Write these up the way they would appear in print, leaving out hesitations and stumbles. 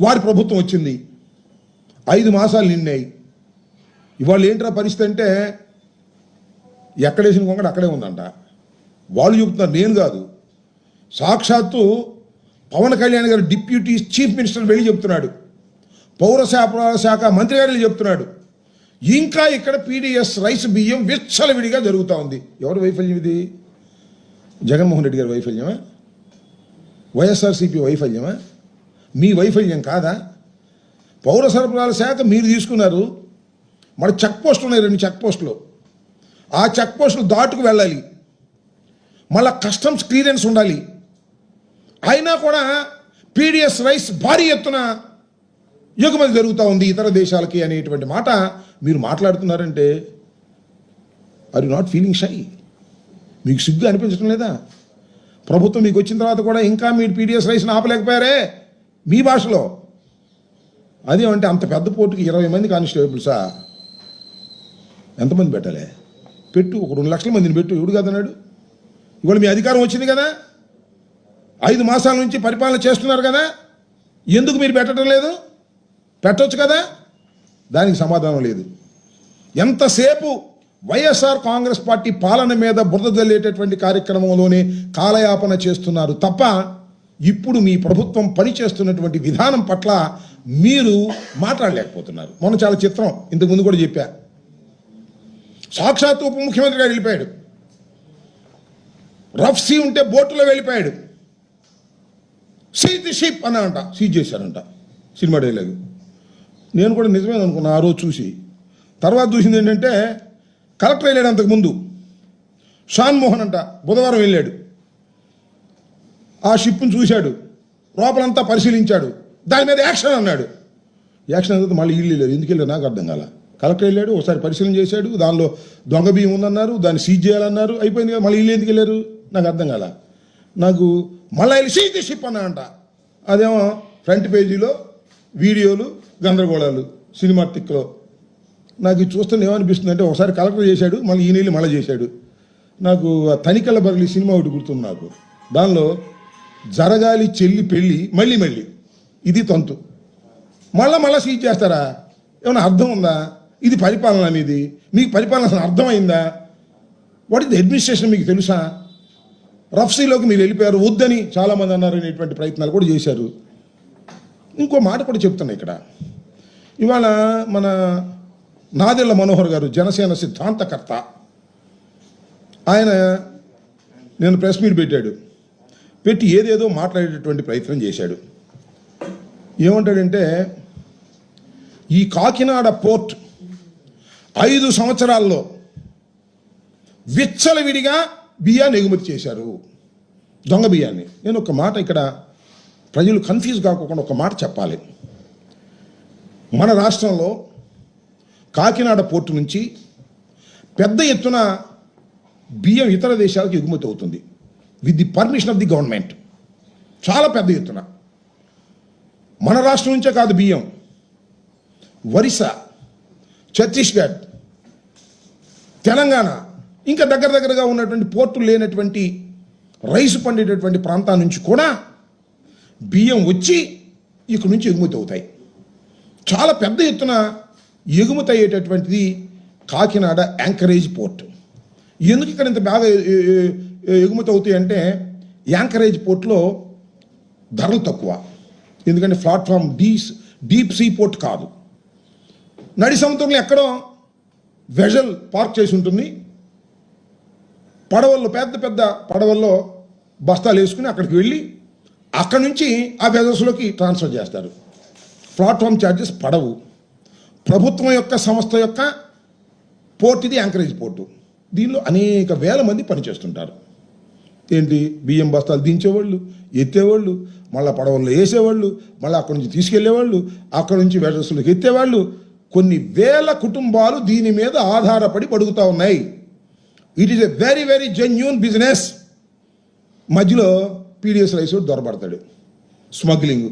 వారి ప్రభుత్వం వచ్చింది, 5 మాసాలు నిన్నాయి. ఇవాళ ఏంట్రా పరిస్థితి అంటే ఎక్కడేసిన కొంగడ అక్కడే ఉందంట. వాళ్ళు చెబుతున్నారు, నేను కాదు. సాక్షాత్తు పవన్ కళ్యాణ్ గారు డిప్యూటీ చీఫ్ మినిస్టర్ వెళ్ళి చెప్తున్నాడు, పౌర సరఫరాల శాఖ మంత్రి గారు చెప్తున్నాడు, ఇంకా ఇక్కడ పీడిఎస్ రైస్ బియ్యం విచ్చలవిడిగా జరుగుతూ ఉంది. ఎవరి వైఫల్యం ఇది? జగన్మోహన్ రెడ్డి గారి వైఫల్యమా? వైఎస్ఆర్సీపీ వైఫల్యమా? మీ వైఫల్యం కాదా? పౌర సరఫరాల శాఖ మీరు తీసుకున్నారు. మరి చెక్ పోస్టులు ఉన్నాయి, 2 చెక్ పోస్టులు. ఆ చెక్ పోస్టులు దాటుకు వెళ్ళాలి, మళ్ళా కస్టమ్స్ క్లియరెన్స్ ఉండాలి. అయినా కూడా పీడిఎస్ రైస్ భారీ ఎత్తున ఎగుమతి జరుగుతూ ఉంది ఇతర దేశాలకి అనేటువంటి మాట మీరు మాట్లాడుతున్నారంటే are you not feeling shy? మీకు సిగ్గు అనిపించడం లేదా? ప్రభుత్వం మీకు వచ్చిన తర్వాత కూడా ఇంకా మీరు పీడిఎస్ రైస్ని ఆపలేకపోయారే మీ భాషలో. అదేమంటే అంత పెద్ద పోర్టుకి 20 మంది కానిస్టేబుల్సా? ఎంతమంది పెట్టాలి? పెట్టు, ఒక 2 లక్షల మందిని పెట్టు. ఎవడు కదన్నాడు? ఇవాళ మీ అధికారం వచ్చింది కదా, 5 మాసాల నుంచి పరిపాలన చేస్తున్నారు కదా, ఎందుకు మీరు పెట్టడం లేదు? పెట్టవచ్చు కదా. దానికి సమాధానం లేదు. ఎంతసేపు వైఎస్ఆర్ కాంగ్రెస్ పార్టీ పాలన మీద బురద జల్లేటటువంటి కార్యక్రమంలోనే కాలయాపన చేస్తున్నారు తప్ప ఇప్పుడు మీ ప్రభుత్వం పనిచేస్తున్నటువంటి విధానం పట్ల మీరు మాట్లాడలేకపోతున్నారు. మొన్న చాలా చిత్రం, ఇంతకుముందు కూడా చెప్పా, సాక్షాత్తు ఉప ముఖ్యమంత్రి గారు వెళ్ళిపోయాడు, రఫ్ సీ ఉంటే బోటులో వెళ్ళిపోయాడు, సీజ్ ది షిప్ అన్నారంట, సీజ్ చేశారంట. Cinema dialogue. నేను కూడా నిజమే అనుకున్నా ఆ రోజు చూసి. తర్వాత చూసింది ఏంటంటే కలెక్టర్ వెళ్ళాడు అంతకుముందు, షాన్ మోహన్ అంట, బుధవారం వెళ్ళాడు, ఆ షిప్ను చూశాడు, లోపలంతా పరిశీలించాడు, దాని మీద యాక్షన్ అన్నాడు. యాక్షన్ అనేది మళ్ళీ ఇల్లు వెళ్ళారు. ఎందుకు వెళ్ళారు నాకు అర్థం కాల. కలెక్టర్ వెళ్ళాడు, ఒకసారి పరిశీలన చేశాడు, దానిలో దొంగ బియ్యం ఉందన్నారు, దాన్ని సీజ్ చేయాలన్నారు, అయిపోయింది కదా. మళ్ళీ ఇల్లు ఎందుకు వెళ్ళారు నాకు అర్థం కాల. నాకు మళ్ళీ వెళ్ళి సీజ్ ది షిప్ అన్నాడంట. అదేమో ఫ్రంట్ పేజీలో వీడియోలు గందరగోళాలు సినిమాటిక్లో. నాకు ఇది చూస్తే ఏమనిపిస్తుంది అంటే ఒకసారి కలెక్టర్ చేశాడు, మళ్ళీ ఈ నీళ్ళు మళ్ళీ చేశాడు. నాకు తనికల బర్లి సినిమా ఒకటి గుర్తుంది నాకు. దానిలో జరగాలి చెల్లి పెళ్ళి మళ్ళీ మళ్ళీ ఇది తంతు, మళ్ళా సీజ్ చేస్తారా? ఏమైనా అర్థం ఉందా? ఇది పరిపాలన అనేది? మీకు పరిపాలన అసలు అర్థమైందా? వాట్ ఇస్ ది అడ్మినిస్ట్రేషన్ మీకు తెలుసా? రఫ్సీలోకి మీరు వెళ్ళిపోయారు, వద్దని చాలామంది అన్నారు, అనేటువంటి ప్రయత్నాలు కూడా చేశారు. ఇంకో మాట కూడా చెప్తున్నా ఇక్కడ. ఇవాళ మన నాదెళ్ల మనోహర్ గారు జనసేన సిద్ధాంతకర్త, ఆయన నేను ప్రెస్ మీట్ పెట్టాడు, పెట్టి ఏదేదో మాట్లాడేటటువంటి ప్రయత్నం చేశాడు. ఏమంటాడంటే ఈ కాకినాడ పోర్ట్ 5 సంవత్సరాల్లో విచ్చలవిడిగా బియ్యాన్ని ఎగుమతి చేశారు, దొంగ బియ్యాన్ని. నేను ఒక మాట ఇక్కడ ప్రజలు కన్ఫ్యూజ్ కాకుండా ఒక మాట చెప్పాలి. మన రాష్ట్రంలో కాకినాడ పోర్టు నుంచి పెద్ద ఎత్తున బియ్యం ఇతర దేశాలకు ఎగుమతి అవుతుంది with the permission of the government. చాలా పెద్ద ఎత్తున మన రాష్ట్రం నుంచే కాదు, బియ్యం ఒరిస్సా, ఛత్తీస్గఢ్, తెలంగాణ, ఇంకా దగ్గరగా ఉన్నటువంటి పోర్టులు లేనటువంటి రైసు పండేటటువంటి ప్రాంతాల నుంచి కూడా బియ్యం వచ్చి ఇక్కడ నుంచి ఎగుమతి అవుతాయి. చాలా పెద్ద ఎత్తున ఎగుమతి అయ్యేటటువంటిది కాకినాడ యాంకరేజ్ పోర్ట్. ఎందుకు ఇక్కడ ఇంత బాగా ఎగుమతి అవుతాయి అంటే యాంకరేజ్ పోర్ట్లో ధరలు తక్కువ. ఎందుకంటే ప్లాట్ఫామ్ డీప్ సీ పోర్ట్ కాదు, నడి సముద్రంలో ఎక్కడో వెజల్ పార్క్ చేసి ఉంటుంది. పడవల్లో పెద్ద పడవల్లో బస్తాలు వేసుకుని అక్కడికి వెళ్ళి అక్కడి నుంచి ఆ వెజల్స్లోకి ట్రాన్స్ఫర్ చేస్తారు. ప్లాట్ఫామ్ ఛార్జెస్ పడవు. ప్రభుత్వం యొక్క సంస్థ యొక్క పోర్ట్ ఇది, యాంకరేజ్ పోర్టు. దీనిలో అనేక వేల మంది పనిచేస్తుంటారు. ఏంటి, బియ్యం బస్తాలు దించేవాళ్ళు, ఎత్తేవాళ్ళు, మళ్ళీ పడవల్లో వేసేవాళ్ళు, మళ్ళీ అక్కడి నుంచి తీసుకెళ్లేవాళ్ళు, అక్కడి నుంచి వెజల్స్లోకి ఎత్తేవాళ్ళు. కొన్ని వేల కుటుంబాలు దీని మీద ఆధారపడి బతుకుతూ ఉన్నాయి. It is a very very genuine business. మధ్యలో పీడిఎస్ రైస్ దొరబడతాడు, స్మగ్లింగ్,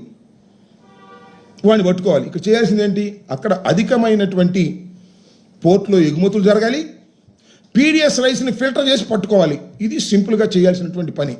వాడిని పట్టుకోవాలి. ఇక్కడ చేయాల్సింది ఏంటి? అక్కడ అధికమైనటువంటి పోర్ట్లో ఎగుమతులు జరగాలి, పీడిఎస్ రైస్ని ఫిల్టర్ చేసి పట్టుకోవాలి. ఇది సింపుల్గా చేయాల్సినటువంటి పని.